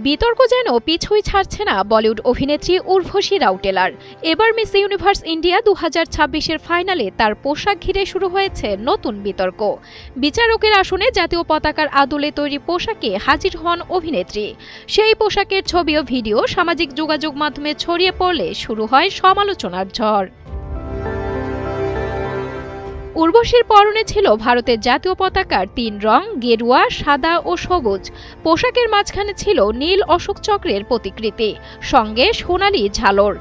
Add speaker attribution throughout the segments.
Speaker 1: বিতর্ক যেন পিছুই ছাড়ছে না বলিউড অভিনেত্রী উর্বশী রাউটেলার। এবার মিস ইউনিভার্স ইন্ডিয়া 2026-এর ফাইনালে তার পোশাক ঘিরে শুরু হয়েছে নতুন বিতর্ক। বিচারকের আসনে জাতীয় পতাকার আদলে তৈরি পোশাকে হাজির হন অভিনেত্রী। সেই পোশাকের ছবি ও ভিডিও সামাজিক যোগাযোগ মাধ্যমে ছড়িয়ে পড়লে শুরু হয় সমালোচনার ঝড়। উর্বশীর পরনে ছিল ভারতের জাতীয় পতাকার ৩ রং গেরুয়া, সাদা ও সবুজ। পোশাকের মাঝখানে ছিল নীল অশোক চক্রের প্রতিকৃতি, সঙ্গে সোনালী ঝালর।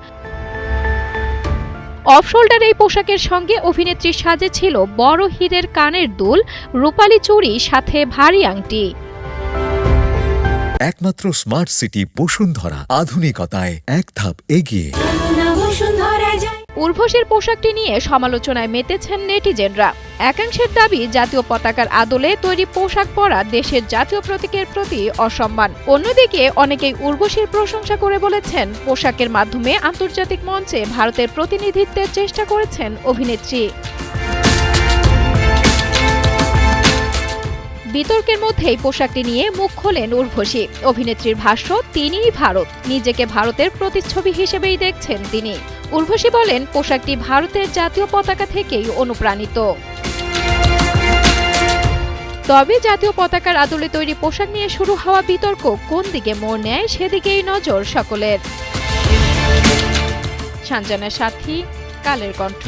Speaker 1: অফ শোল্ডার এই পোশাকের সঙ্গে অভিনেত্রীর সাজে ছিল বড় হীরের কানের দুল, রূপালী চুড়ি, সাথে ভারী আংটি।
Speaker 2: একমাত্র স্মার্ট সিটি বসুন্ধরা, আধুনিকতায় এক ধাপ এগিয়ে।
Speaker 1: উর্বশীর পোশাকটি নিয়ে সমালোচনায় মেতেছেন নেটিজেনরা। একাংশের দাবি, জাতীয় পতাকার আদলে তৈরি পোশাক পরা দেশের জাতীয় প্রতীকের প্রতি অসম্মান। অন্যদিকে অনেকেই উর্বশীর প্রশংসা করে বলেছেন, পোশাকের মাধ্যমে আন্তর্জাতিক মঞ্চে ভারতের প্রতিনিধিত্বের চেষ্টা করেছেন অভিনেত্রী। বিতর্কের মধ্যেই পোশাকটি নিয়ে মুখ খোলেন উর্বশী। অভিনেত্রীর ভাষ্য, তিনিই ভারত, নিজেকে ভারতের প্রতিচ্ছবি হিসেবেই দেখছেন তিনি। উর্বশী বলেন, পোশাকটি ভারতের জাতীয় পতাকা থেকেই অনুপ্রাণিত। তবে জাতীয় পতাকার আদলে তৈরি পোশাক নিয়ে শুরু হওয়া বিতর্ক কোন দিকে মোড় নেয় সেদিকেই নজর সকলের। সঞ্জনা সাথী, কালের কণ্ঠ।